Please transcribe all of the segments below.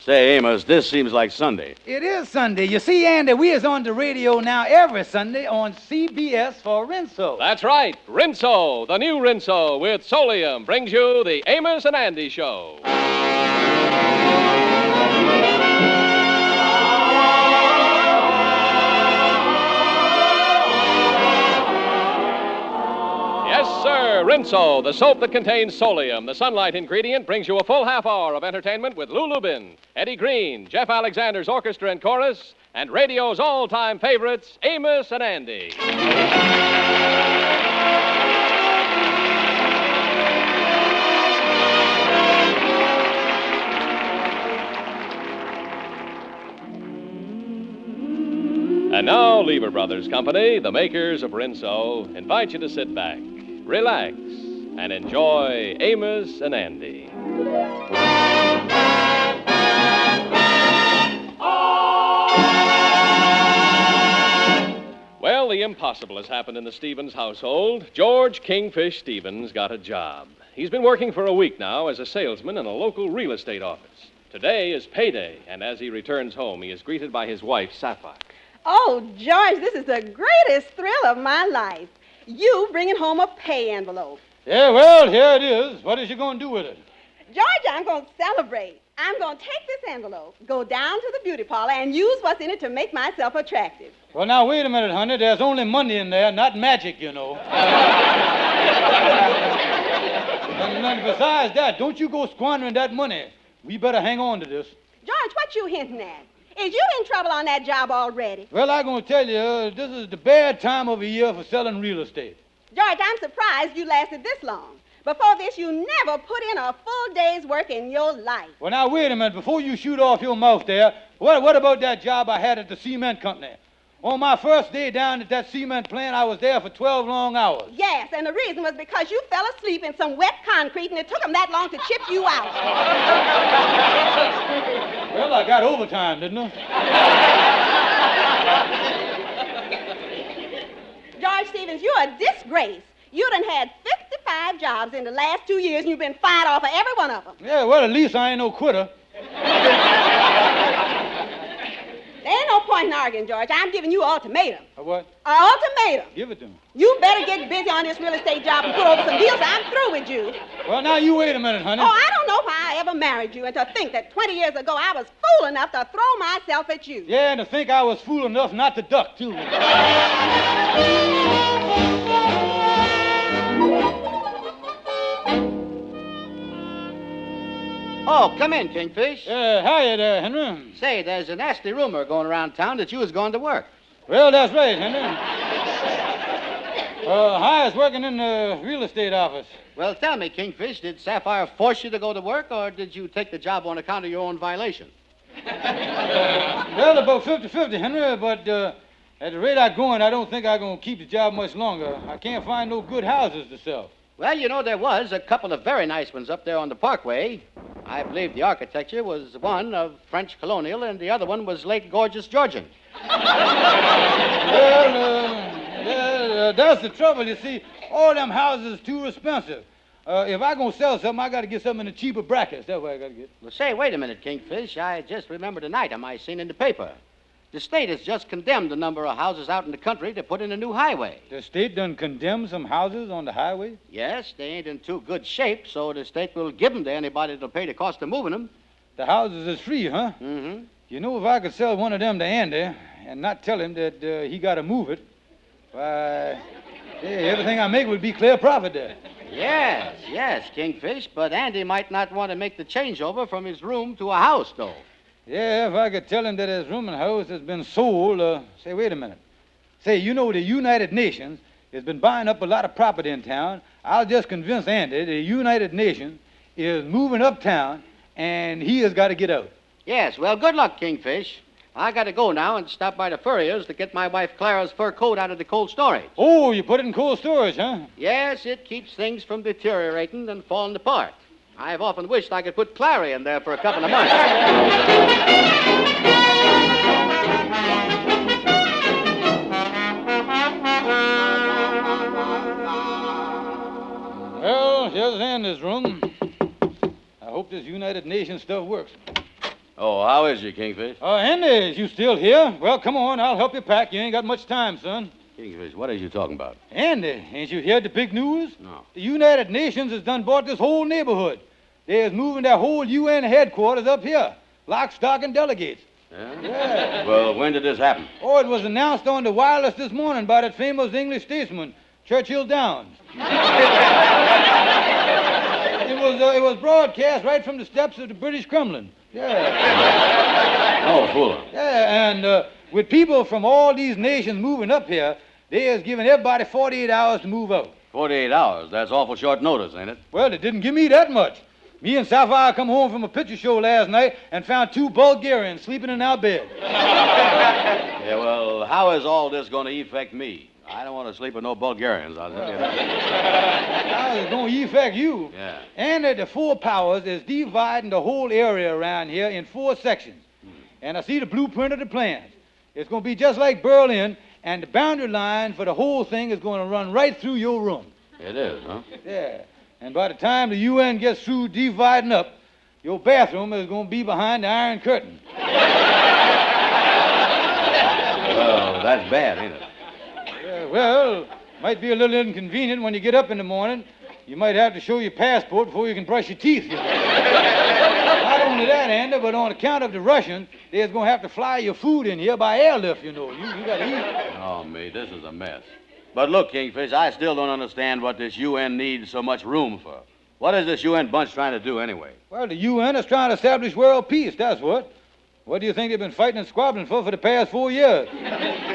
Say, Amos, this seems like Sunday. It is Sunday. You see, Andy, we is on the radio now every Sunday on CBS for Rinso. That's right. Rinso, the new Rinso with Solium, brings you the Amos and Andy Show. Yes, sir. Rinso, the soap that contains Solium, the sunlight ingredient, brings you a full half hour of entertainment with Lou Lubin, Eddie Green, Jeff Alexander's orchestra and chorus, and radio's all-time favorites, Amos and Andy. And now, Lever Brothers Company, the makers of Rinso, invite you to sit back, relax, and enjoy Amos and Andy. Well, the impossible has happened in the Stevens household. George Kingfish Stevens got a job. He's been working for a week now as a salesman in a local real estate office. Today is payday, and as he returns home, he is greeted by his wife, Sapphire. Oh, George, this is the greatest thrill of my life. You bringing home a pay envelope. Yeah, well, here it is. What is you going to do with it? George, I'm going to celebrate. I'm going to take this envelope, go down to the beauty parlor, and use what's in it to make myself attractive. Well, now, wait a minute, honey. There's only money in there, not magic, you know. And besides that, don't you go squandering that money. We better hang on to this. George, what you hinting at? Is you in trouble on that job already? Well, I'm going to tell you, this is the bad time of the year for selling real estate. George, I'm surprised you lasted this long. Before this, you never put in a full day's work in your life. Well, now, wait a minute. Before you shoot off your mouth there, what about that job I had at the cement company? On my first day down at that cement plant, I was there for 12 long hours. Yes, and the reason was because you fell asleep in some wet concrete, and it took them that long to chip you out. Well, I got overtime, didn't I? George Stevens, you're a disgrace. You done had 55 jobs in the last 2 years, and you've been fired off of every one of them. Yeah, well, at least I ain't no quitter. There ain't no point in arguing, George. I'm giving you an ultimatum. A what? An ultimatum. Give it to me. You better get busy on this real estate job and put over some deals. I'm through with you. Well, now, you wait a minute, honey. Oh, I don't know why I ever married you, and to think that 20 years ago I was fool enough to throw myself at you. Yeah, and to think I was fool enough not to duck, too. Oh, come in, Kingfish. Hiya there, Henry. Say, there's a nasty rumor going around town that you was going to work. Well, that's right, Henry. Hiya's working in the real estate office. Well, tell me, Kingfish, did Sapphire force you to go to work, or did you take the job on account of your own violation? Well, about 50-50, Henry, but at the rate I'm going, I don't think I'm going to keep the job much longer. I can't find no good houses to sell. Well, you know, there was a couple of very nice ones up there on the Parkway. I believe the architecture was one of French colonial, and the other one was late gorgeous Georgian. Well, that's the trouble, you see. All them houses is too expensive. If I'm going to sell something, I got to get something in the cheaper brackets. That's what I got to get. Well, say, wait a minute, Kingfish. I just remembered an item I seen in the paper. The state has just condemned a number of houses out in the country to put in a new highway. The state done condemned some houses on the highway? Yes, they ain't in too good shape, so the state will give them to anybody that'll pay the cost of moving them. The houses is free, huh? Mm-hmm. You know, if I could sell one of them to Andy and not tell him that he got to move it, why, everything I make would be clear profit there. Yes, Kingfish, but Andy might not want to make the changeover from his room to a house, though. Yeah, if I could tell him that his room and house has been sold, say, wait a minute. Say, you know, the United Nations has been buying up a lot of property in town. I'll just convince Andy the United Nations is moving uptown, and he has got to get out. Yes, well, good luck, Kingfish. I got to go now and stop by the furrier's to get my wife Clara's fur coat out of the cold storage. Oh, you put it in cold storage, huh? Yes, it keeps things from deteriorating and falling apart. I've often wished I could put Clara in there for a couple of months. Well, here's Andy's room. I hope this United Nations stuff works. Oh, how is you, Kingfish? Andy, is you still here? Well, come on, I'll help you pack. You ain't got much time, son. Kingfish, what are you talking about? Andy, ain't you heard the big news? No. The United Nations has done bought this whole neighborhood. They is moving their whole UN headquarters up here. Lock, stock, and delegates. Yeah? Yeah. Well, when did this happen? Oh, it was announced on the wireless this morning by that famous English statesman, Churchill Downs. It was broadcast right from the steps of the British Kremlin. Yeah. Oh, fool. Yeah, and with people from all these nations moving up here, they is giving everybody 48 hours to move out. 48 hours. That's awful short notice, ain't it? Well, they didn't give me that much. Me and Sapphire come home from a picture show last night and found 2 Bulgarians sleeping in our bed. Yeah, well, how is all this going to affect me? I don't want to sleep with no Bulgarians, I'll tell you that. How is it going to affect you? Yeah. And the 4 powers is dividing the whole area around here in 4 sections. And I see the blueprint of the plans. It's going to be just like Berlin, and the boundary line for the whole thing is going to run right through your room. It is, huh? Yeah. And by the time the UN gets through dividing up, your bathroom is going to be behind the Iron Curtain. Well, that's bad, ain't it? Well, might be a little inconvenient when you get up in the morning. You might have to show your passport before you can brush your teeth. You know. Not only that, Andy, but on account of the Russians, they're going to have to fly your food in here by airlift, you know. You got to eat. Oh, me, this is a mess. But look, Kingfish, I still don't understand what this UN needs so much room for. What is this UN bunch trying to do anyway? Well, the UN is trying to establish world peace, that's what. What do you think they've been fighting and squabbling for the past 4 years?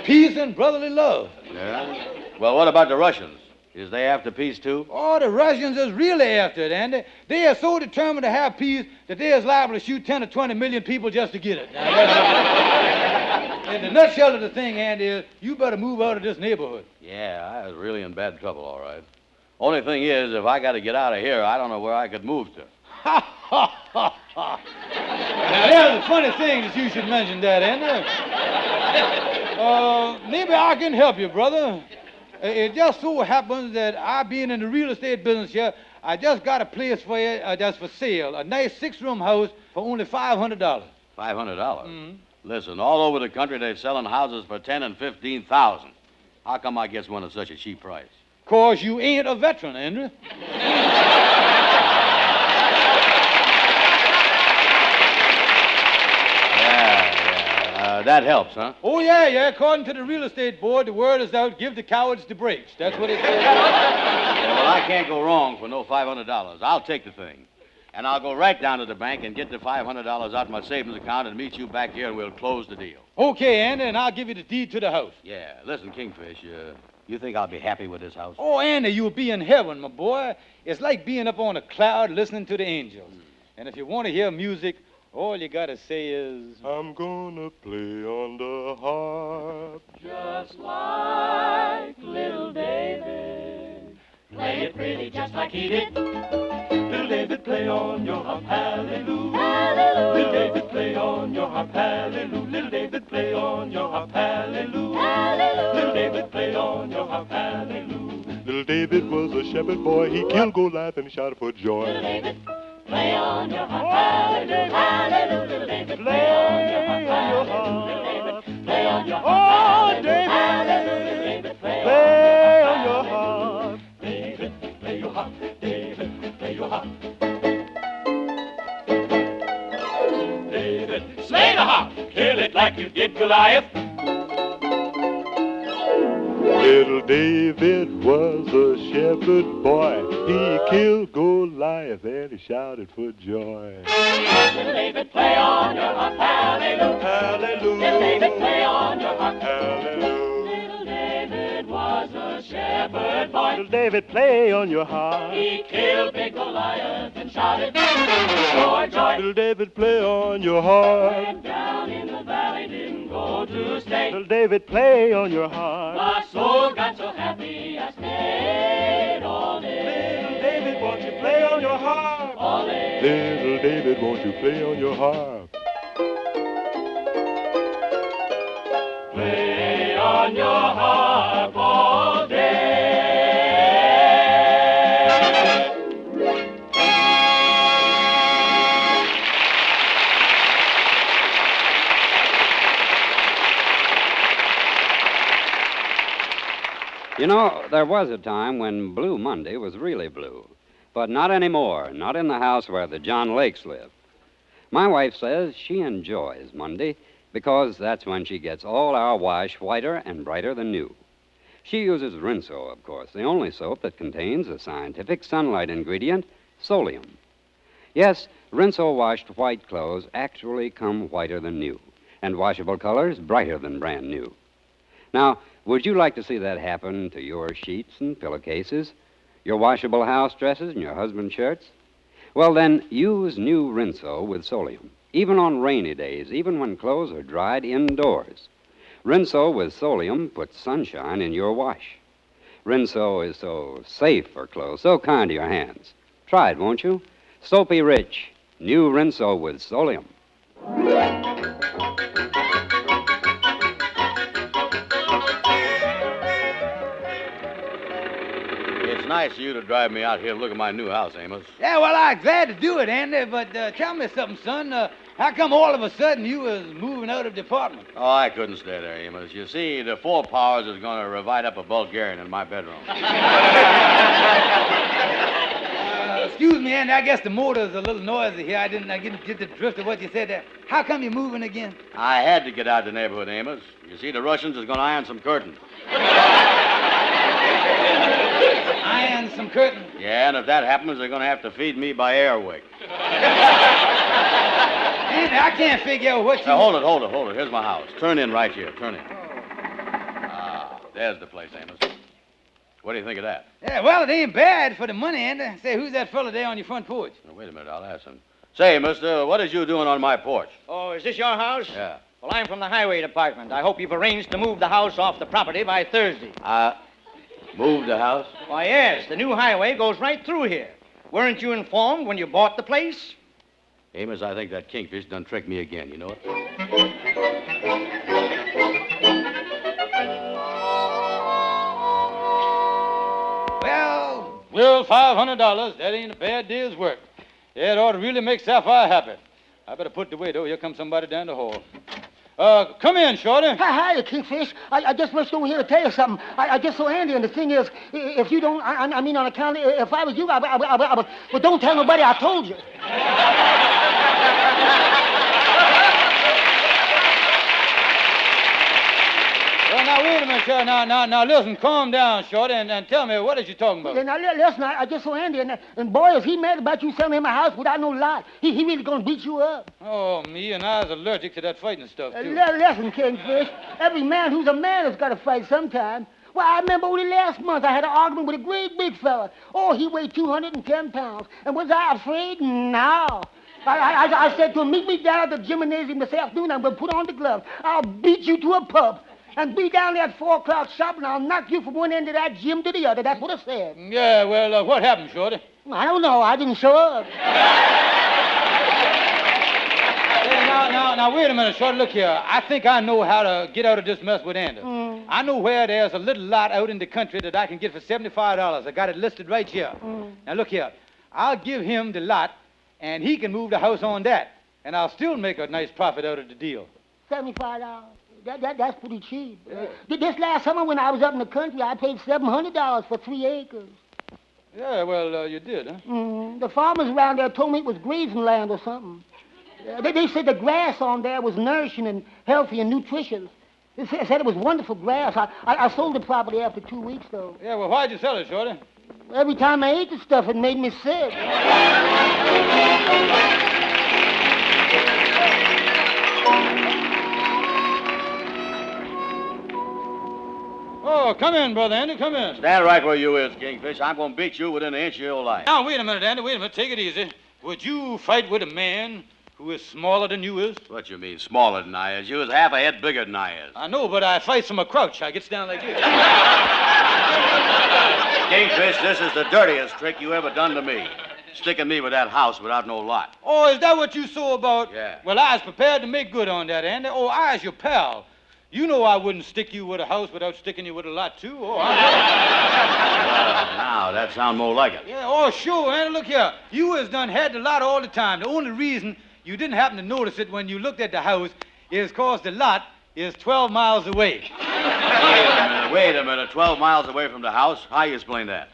Peace and brotherly love. Yeah? Well, what about the Russians? Is they after peace, too? Oh, the Russians is really after it, Andy. They are so determined to have peace that they is liable to shoot 10 or 20 million people just to get it. And the nutshell of the thing, Andy, is you better move out of this neighborhood. Yeah, I was really in bad trouble, all right. Only thing is, if I got to get out of here, I don't know where I could move to. Ha, ha, ha, ha. Now, there's a funny thing that you should mention that, Andy. Maybe I can help you, brother. It just so happens that I being in the real estate business here, I just got a place for you that's for sale. A nice 6-room house for only $500. $500? Mm-hmm. Listen, all over the country they're selling houses for $10,000 and $15,000. How come I gets one at such a cheap price? 'Cause you ain't a veteran, Andrew. That helps, huh? Oh, yeah. According to the real estate board, the word is out, give the cowards the breaks. That's what it says. Yeah, well, I can't go wrong for no $500. I'll take the thing. And I'll go right down to the bank and get the $500 out of my savings account and meet you back here and we'll close the deal. Okay, Andy, and I'll give you the deed to the house. Yeah. Listen, Kingfish, you think I'll be happy with this house? Oh, Andy, you'll be in heaven, my boy. It's like being up on a cloud listening to the angels. And if you want to hear music, all you gotta say is, I'm gonna play on the harp. Just like little David. Play it pretty just like he did. Little David, play on your harp, hallelujah. Hallelujah. Little David, play on your harp, hallelujah. Little David, play on your harp, hallelujah. Hallelujah. Little David, play on your harp, hallelujah. Little David was a shepherd boy. He killed Goliath and shouted for joy. Little David, play on your harp, hallelujah. Hallelujah. Little David, play on your harp, hallelujah. Little David, play on your harp, hallelujah. Little David, play on your harp. David, play your harp. David, play your harp. David, slay the harp. Kill it like you did Goliath. Little David was a shepherd boy. He killed Goliath and he shouted for joy. Little David, play on your harp, hallelujah. Hallelujah. Little David, play on your harp. Hallelujah. Little David was a shepherd boy. Little David, play on your harp. He killed big Goliath and shouted, joy, joy. Little David, play on your harp. Went down in the valley, didn't go to stay. Little David, play on your harp. My soul got so happy, I stayed all day. Little David, won't you play on your harp? All day. Little David, won't you play on your harp? Play on your harp all day. You know, there was a time when Blue Monday was really blue. But not anymore, not in the house where the John Lakes live. My wife says she enjoys Monday because that's when she gets all our wash whiter and brighter than new. She uses Rinso, of course, the only soap that contains a scientific sunlight ingredient, solium. Yes, Rinso washed white clothes actually come whiter than new, and washable colors brighter than brand new. Now, would you like to see that happen to your sheets and pillowcases, your washable house dresses and your husband's shirts? Well, then, use new Rinso with Solium, even on rainy days, even when clothes are dried indoors. Rinso with Solium puts sunshine in your wash. Rinso is so safe for clothes, so kind to your hands. Try it, won't you? Soapy rich, new Rinso with Solium. It's nice of you to drive me out here to look at my new house, Amos. Yeah, well, I'm glad to do it, Andy, but tell me something, son. How come all of a sudden you was moving out of the apartment? Oh, I couldn't stay there, Amos. You see, the Four Powers is going to revive up a Bulgarian in my bedroom. Excuse me, Andy, I guess the motor's a little noisy here. I didn't get the drift of what you said there. How come you're moving again? I had to get out of the neighborhood, Amos. You see, the Russians is going to iron some curtains. Iron some curtains? Yeah, and if that happens, they're going to have to feed me by airwick. Andy, I can't figure out what you... Now, hold it. Here's my house. Turn in right here. Turn in. Ah, there's the place, Amos. What do you think of that? Yeah, well, it ain't bad for the money, Andy. Say, who's that fella there on your front porch? Now, wait a minute, I'll ask him. Say, mister, what is you doing on my porch? Oh, is this your house? Yeah. Well, I'm from the highway department. I hope you've arranged to move the house off the property by Thursday. Move the house? Why, yes. The new highway goes right through here. Weren't you informed when you bought the place? Amos, I think that Kingfish done tricked me again, you know it? Well, $500. That ain't a bad day's work. Yeah, it ought to really make Sapphire happy. I better put it away, though. Here comes somebody down the hall. Come in, Shorty. Hi, Kingfish. I just rushed over here to tell you something. I just saw Andy, and the thing is, if you don't, I mean on account, if I was you, but don't tell nobody I told you. Well, now, wait a minute, Shorty. Now, listen, calm down, Shorty, and tell me, what is you talking about? Yeah, now, listen, I just saw Andy, and boy, is he mad about you selling him a house without no lot. He really gonna beat you up. Oh, me and I was allergic to that fighting stuff, too. Listen, Kingfish, every man who's a man has got to fight sometime. Well, I remember only last month I had an argument with a great big fella. Oh, he weighed 210 pounds. And was I afraid? No. I said to him, meet me down at the gymnasium this afternoon. I'm going to put on the gloves. I'll beat you to a pulp. And be down there at 4 o'clock sharp, and I'll knock you from one end of that gym to the other. That's what I said. Yeah, well, what happened, Shorty? I don't know. I didn't show up. Hey, now, wait a minute, Shorty. Look here. I think I know how to get out of this mess with Andy. I know where there's a little lot out in the country that I can get for $75. I got it listed right here. Now, look here. I'll give him the lot, and he can move the house on that. And I'll still make a nice profit out of the deal. $75. That's pretty cheap. This last summer when I was up in the country, I paid $700 for 3 acres. Yeah, well, you did, huh? The farmers around there told me it was grazing land or something. They said the grass on there was nourishing and healthy and nutritious. They said it was wonderful grass. I sold the property after 2 weeks, though. Yeah, well, why'd you sell it, Shorty? Every time I ate the stuff, it made me sick. Oh, come in, Brother Andy, come in. Stand right where you is, Kingfish. I'm going to beat you within an inch of your life. Now, wait a minute, Andy, wait a minute. Take it easy. Would you fight with a man who is smaller than you is? What you mean, smaller than I is? You is half a head bigger than I is. I know, but I fight from a crouch. I gets down like this. Kingfish, this is the dirtiest trick you ever done to me. Sticking me with that house without no lot. Oh, is that what you saw about? Yeah. Well, I was prepared to make good on that, Andy. Oh, I was your pal. You know I wouldn't stick you with a house without sticking you with a lot, too. Oh, I know. Now, that sounds more like it. Yeah, oh, sure, Andy. Look here. You has done had the lot all the time. The only reason you didn't happen to notice it when you looked at the house is 'cause the lot is 12 miles away. Wait a minute. 12 miles away from the house? How you explain that?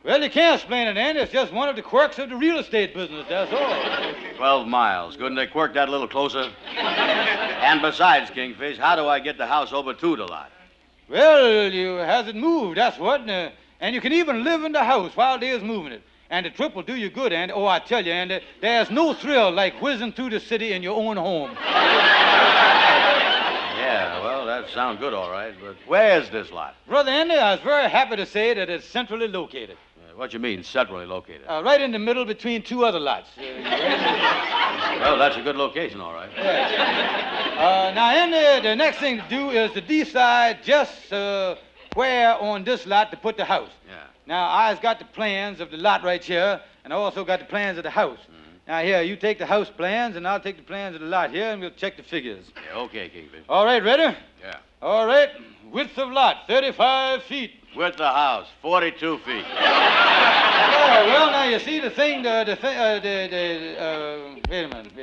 Well, you can't explain it, Andy. It's just one of the quirks of the real estate business, that's all. 12 miles. Couldn't they quirk that a little closer? And besides, Kingfish, how do I get the house over to the lot? Well, you has it moved, that's what. And you can even live in the house while they's moving it. And the trip will do you good, Andy. Oh, I tell you, Andy, there's no thrill like whizzing through the city in your own home. Yeah, well, that sounds good, all right. But where's this lot? Brother Andy, I was very happy to say that it's centrally located. What you mean, centrally located? Right in the middle between two other lots. Well, that's a good location, all right. Now, Andy, the next thing to do is to decide just where on this lot to put the house. Yeah. Now, I've got the plans of the lot right here, and I also got the plans of the house. Mm-hmm. Now, here, you take the house plans, and I'll take the plans of the lot here, and we'll check the figures. Yeah, okay, Kingfish. All right, ready? Yeah. All right. Width of lot, 35 feet. Width of the house, 42 feet. Yeah, well, now, you see the thing, wait a minute.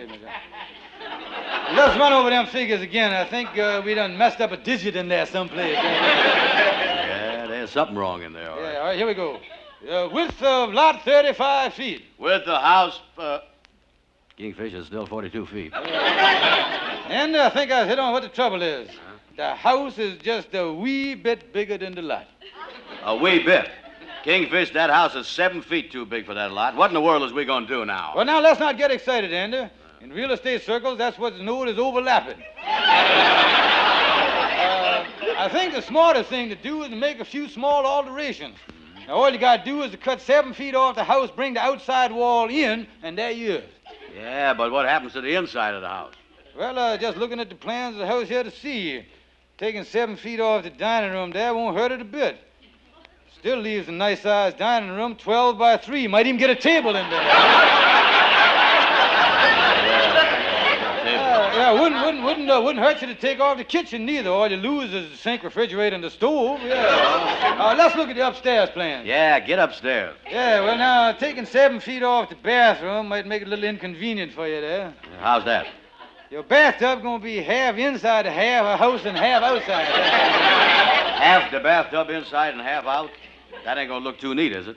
Let's run over them figures again. I think we done messed up a digit in there someplace. Yeah, there's something wrong in there, all right. Yeah, all right, here we go. Width of lot, 35 feet. Width of the house, Kingfish is still 42 feet. And I think I hit on what the trouble is. The house is just a wee bit bigger than the lot. A wee bit. Kingfish, that house is 7 feet too big for that lot. What in the world is we going to do now? Well, now, let's not get excited, Andy. In real estate circles, that's what's known as overlapping. I think the smartest thing to do is to make a few small alterations. Now, all you got to do is to cut 7 feet off the house, bring the outside wall in, and there you is. Yeah, but what happens to the inside of the house? Well, just looking at the plans of the house here to see. Taking 7 feet off the dining room there won't hurt it a bit. Still leaves a nice-sized dining room, 12 by 3. Might even get a table in there. Wouldn't hurt you to take off the kitchen neither. All you lose is the sink, refrigerator, and the stove. Yeah. Let's look at the upstairs plan. Yeah, get upstairs. Yeah, well, now, taking 7 feet off the bathroom might make it a little inconvenient for you there. How's that? Your bathtub gonna be half inside, half a house, and half outside. Half the bathtub inside and half out? That ain't gonna look too neat, is it?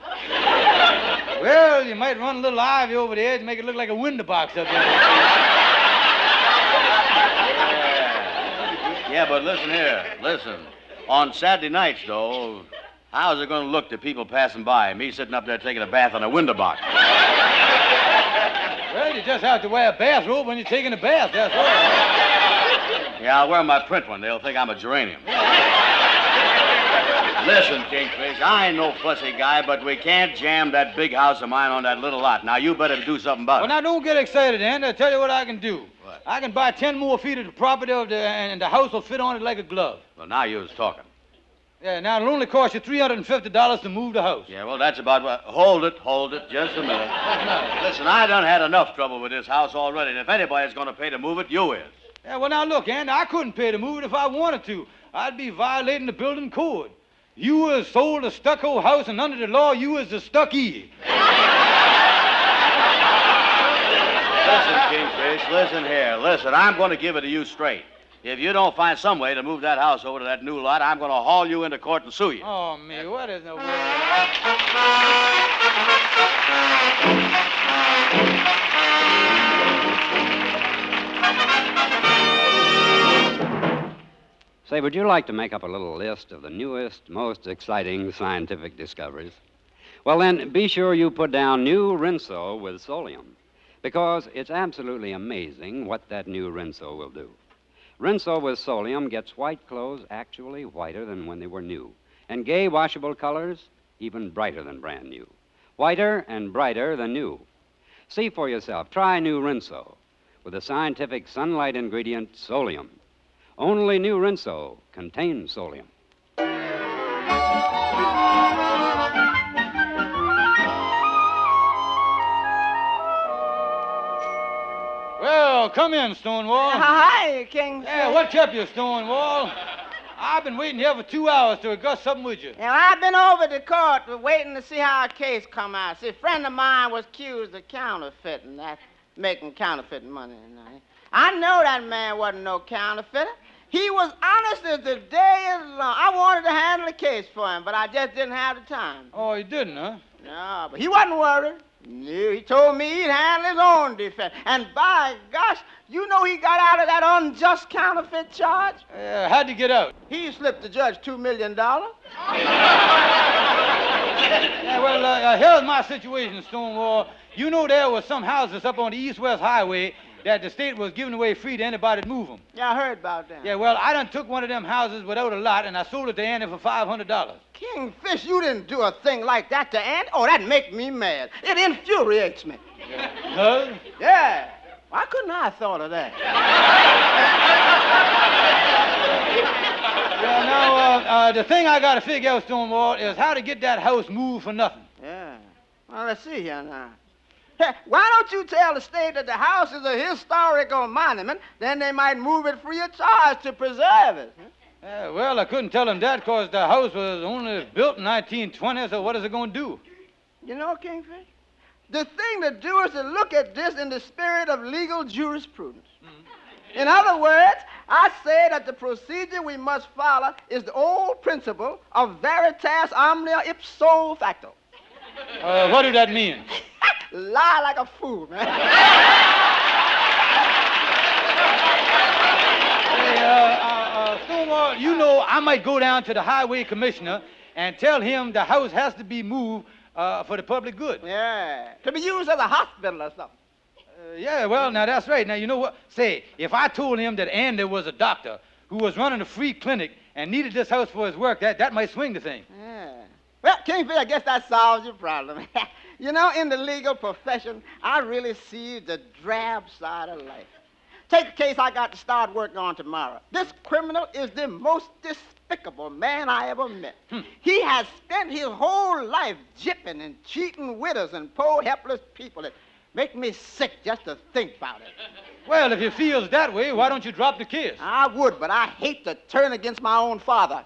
Well, you might run a little ivy over the edge and make it look like a window box up there. Yeah, but listen here. Listen. On Saturday nights, though, how's it gonna look to people passing by? Me sitting up there taking a bath on a window box. Well, you just have to wear a bathrobe when you're taking a bath, that's all. Yeah, I'll wear my print one. They'll think I'm a geranium. Listen, Kingfish, I ain't no fussy guy, but we can't jam that big house of mine on that little lot. Now, you better do something about it. Well, now, don't get excited, Andy. I'll tell you what I can do. What? I can buy 10 more feet of the property, and the house will fit on it like a glove. Well, now you was talking. Yeah, now it'll only cost you $350 to move the house. Yeah, well, that's about what... Hold it, just a minute. Listen, I done had enough trouble with this house already, and if anybody's going to pay to move it, you is. Yeah, well, now, look, Andy, I couldn't pay to move it if I wanted to. I'd be violating the building code. You was sold a stucco house, and under the law, you was a stuckee. Listen, Kingfish, listen here. Listen, I'm going to give it to you straight. If you don't find some way to move that house over to that new lot, I'm going to haul you into court and sue you. Oh, me, what is the word? Say, would you like to make up a little list of the newest, most exciting scientific discoveries? Well, then, be sure you put down new Rinso with Solium, because it's absolutely amazing what that new Rinso will do. Rinso with Solium gets white clothes actually whiter than when they were new, and gay washable colors even brighter than brand new. Whiter and brighter than new. See for yourself. Try new Rinso with the scientific sunlight ingredient Solium. Only new Rinso contains Solium. Well, come in, Stonewall. Hi, King. Yeah, what kept you, Stonewall? I've been waiting here for 2 hours to discuss something with you. Yeah, I've been over to court waiting to see how a case come out. See, a friend of mine was accused of counterfeiting, making counterfeiting money. I know that man wasn't no counterfeiter. He was honest as the day is long. I wanted to handle the case for him, but I just didn't have the time. Oh, you didn't, huh? No, but he wasn't worried. No, he told me he'd handle his own defense. And by gosh, you know he got out of that unjust counterfeit charge? How'd he get out? He slipped the judge $2 million. Yeah, well, here's my situation, Stonewall. You know there was some houses up on the east-west highway that the state was giving away free to anybody to move them. Yeah, I heard about that. Yeah, well, I done took one of them houses without a lot, and I sold it to Andy for $500. Kingfish, you didn't do a thing like that to Andy? Oh, that make me mad. It infuriates me. Huh? Yeah. Why couldn't I have thought of that? Yeah, now, the thing I got to figure out, Stonewall, is how to get that house moved for nothing. Yeah. Well, let's see here now. Hey, why don't you tell the state that the house is a historical monument? Then they might move it free of charge to preserve it. Well, I couldn't tell them that because the house was only built in 1920, so what is it going to do? You know, Kingfish, the thing to do is to look at this in the spirit of legal jurisprudence. In other words, I say that the procedure we must follow is the old principle of veritas omnia ipso facto. What do that mean? Lie like a fool, man. Hey, Stonewall, you know I might go down to the highway commissioner and tell him the house has to be moved for the public good. Yeah, to be used as a hospital or something. Yeah, well, now that's right. Now, you know what? Say, if I told him that Andy was a doctor who was running a free clinic and needed this house for his work, that might swing the thing. Yeah. Well, Kingfish, I guess that solves your problem. You know, in the legal profession, I really see the drab side of life. Take a case I got to start working on tomorrow. This criminal is the most despicable man I ever met. He has spent his whole life jipping and cheating widows and poor helpless people. It makes me sick just to think about it. Well, if he feels that way, why don't you drop the case? I would, but I hate to turn against my own father.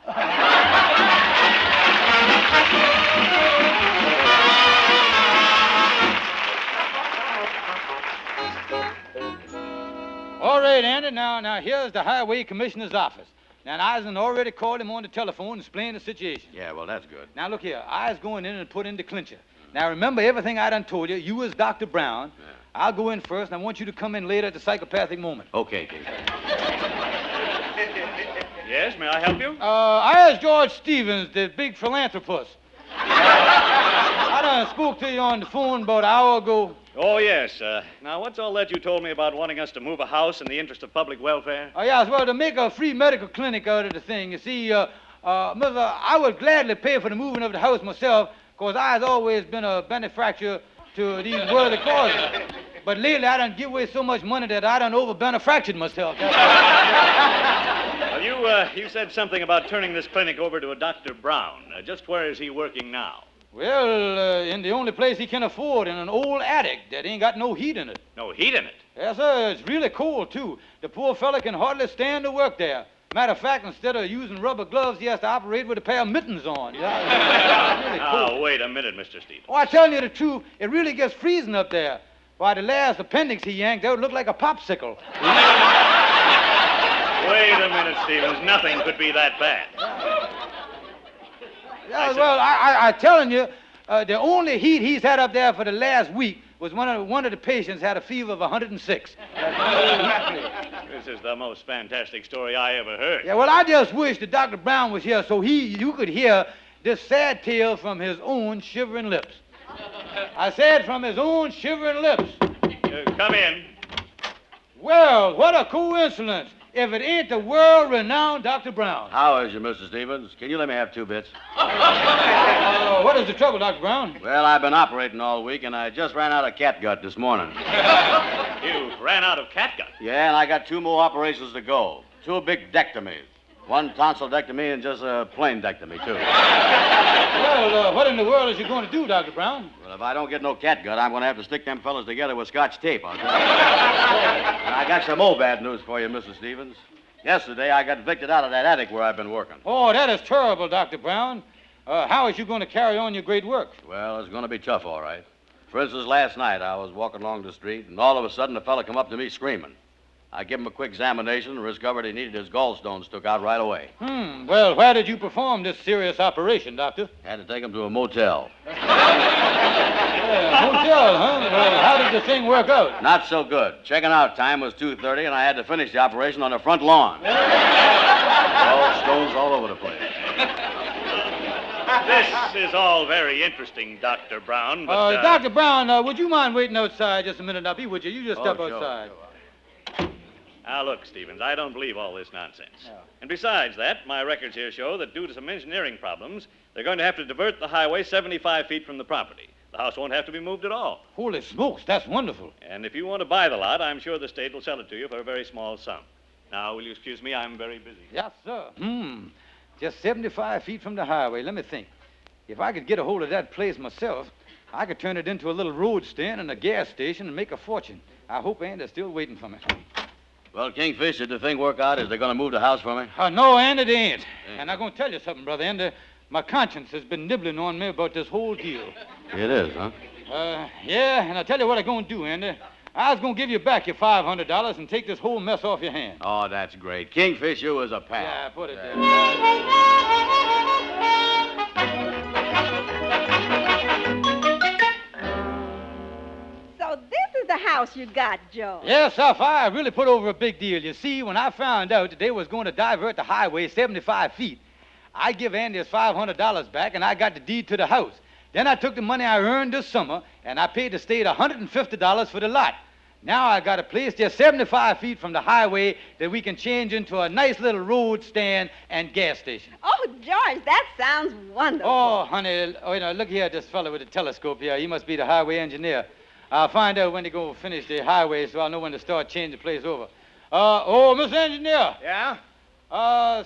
All right, Andy, now here's the highway commissioner's office. Now, I've already called him on the telephone and explained the situation. Yeah, well, that's good. Now, look here. I's going in and put in the clincher. Now, remember everything I done told you. You was Dr. Brown. Yeah. I'll go in first, and I want you to come in later at the psychopathic moment. Okay, King. Yes, may I help you? I is George Stevens, the big philanthropist. I done spoke to you on the phone about an hour ago. Oh, yes. Now, what's all that you told me about wanting us to move a house in the interest of public welfare? Oh, yes, well, to make a free medical clinic out of the thing. You see, I would gladly pay for the moving of the house myself, because I've always been a benefactor to these worthy causes. But lately, I done give away so much money that I done over-benefactored myself. Well, you said something about turning this clinic over to a Dr. Brown. Just where is he working now? Well, in the only place he can afford, in an old attic that ain't got no heat in it. No heat in it? Yes, sir. It's really cold, too. The poor fella can hardly stand to work there. Matter of fact, instead of using rubber gloves, he has to operate with a pair of mittens on. Yeah, it's really cold. Now, wait a minute, Mr. Stevens. Oh, I'm telling you the truth, it really gets freezing up there. Why, the last appendix he yanked out looked like a popsicle. Wait a minute, Stevens. Nothing could be that bad. Yeah, well, I'm telling you, the only heat he's had up there for the last week was one of the patients had a fever of 106. This is the most fantastic story I ever heard. Yeah, well, I just wish that Dr. Brown was here so you could hear this sad tale from his own shivering lips. I said from his own shivering lips. Come in. Well, what a coincidence. If it ain't the world-renowned Dr. Brown. How is you, Mr. Stevens? Can you let me have 2 bits? What is the trouble, Dr. Brown? Well, I've been operating all week, and I just ran out of catgut this morning. You ran out of catgut? Yeah, and I got 2 more operations to go. 2 big dectomies. 1 tonsillectomy and just a plain dectomy, too. Well, what in the world is you going to do, Dr. Brown? Well, if I don't get no catgut, I'm going to have to stick them fellas together with Scotch tape, I'll tell you. And I got some more bad news for you, Mr. Stevens. Yesterday, I got evicted out of that attic where I've been working. Oh, that is terrible, Dr. Brown. How is you going to carry on your great work? Well, it's going to be tough, all right. For instance, last night, I was walking along the street, and all of a sudden, a fella come up to me screaming. I gave him a quick examination and discovered he needed his gallstones took out right away. Well, where did you perform this serious operation, Doctor? Had to take him to a motel. Motel, huh? Well, how did the thing work out? Not so good. Checking out time was 2:30, and I had to finish the operation on the front lawn. Gallstones all over the place. This is all very interesting, Dr. Brown, but... Dr. Brown, would you mind waiting outside just a minute, Uppy, would you? You just step outside. Sure. Now, look, Stevens, I don't believe all this nonsense. No. And besides that, my records here show that due to some engineering problems, they're going to have to divert the highway 75 feet from the property. The house won't have to be moved at all. Holy smokes, that's wonderful. And if you want to buy the lot, I'm sure the state will sell it to you for a very small sum. Now, will you excuse me? I'm very busy. Yes, sir. Just 75 feet from the highway. Let me think. If I could get a hold of that place myself, I could turn it into a little road stand and a gas station and make a fortune. I hope Andy's still waiting for me. Well, Kingfish, did the thing work out? Is they going to move the house for me? No, Andy, they ain't. And I'm going to tell you something, Brother Andy. My conscience has been nibbling on me about this whole deal. It is, huh? Yeah, and I'll tell you what I'm going to do, Andy. I was going to give you back your $500 and take this whole mess off your hands. Oh, that's great. Kingfish, you was a pal. Yeah, put it there. So this is the house you got, Joe. Yes, I really put over a big deal. You see, when I found out that they was going to divert the highway 75 feet, I give Andy his $500 back, and I got the deed to the house. Then I took the money I earned this summer, and I paid the state $150 for the lot. Now I got a place just 75 feet from the highway that we can change into a nice little road stand and gas station. Oh, George, that sounds wonderful. Oh, honey, look here at this fellow with the telescope here. He must be the highway engineer. I'll find out when they go finish the highway so I'll know when to start changing the place over. Mr. Engineer. Yeah?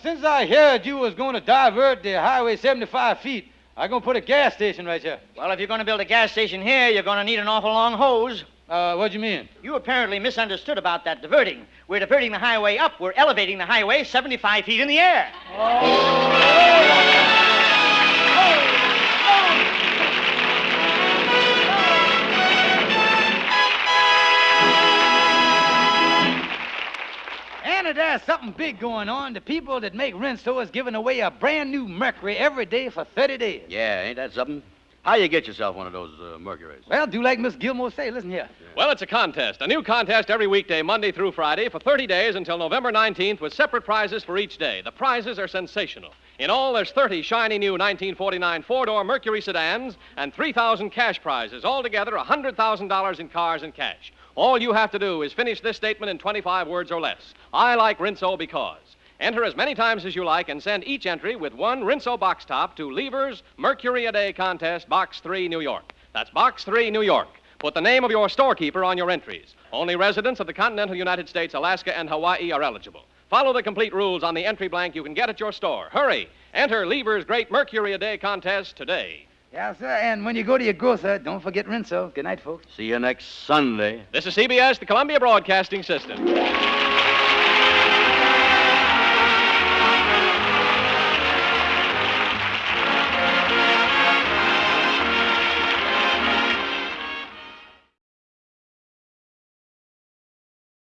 Since I heard you was going to divert the highway 75 feet, I'm going to put a gas station right here. Well, if you're going to build a gas station here, you're going to need an awful long hose. What do you mean? You apparently misunderstood about that diverting. We're diverting the highway up. We're elevating the highway 75 feet in the air. Anna, there's something big going on. The people that make Rinso is giving away a brand new Mercury every day for 30 days. Yeah, ain't that something? How you get yourself one of those Mercuries? Well, do like Miss Gilmore say. Listen here. Well, it's a contest. A new contest every weekday, Monday through Friday, for 30 days until November 19th with separate prizes for each day. The prizes are sensational. In all, there's 30 shiny new 1949 four-door Mercury sedans and 3,000 cash prizes. Altogether, $100,000 in cars and cash. All you have to do is finish this statement in 25 words or less. I like Rinso because. Enter as many times as you like and send each entry with one Rinso box top to Lever's Mercury a Day Contest, Box 3, New York. That's Box 3, New York. Put the name of your storekeeper on your entries. Only residents of the continental United States, Alaska, and Hawaii are eligible. Follow the complete rules on the entry blank you can get at your store. Hurry! Enter Lever's Great Mercury a Day Contest today. Yes, sir. And when you go to your grocer, don't forget Rinso. Good night, folks. See you next Sunday. This is CBS, the Columbia Broadcasting System.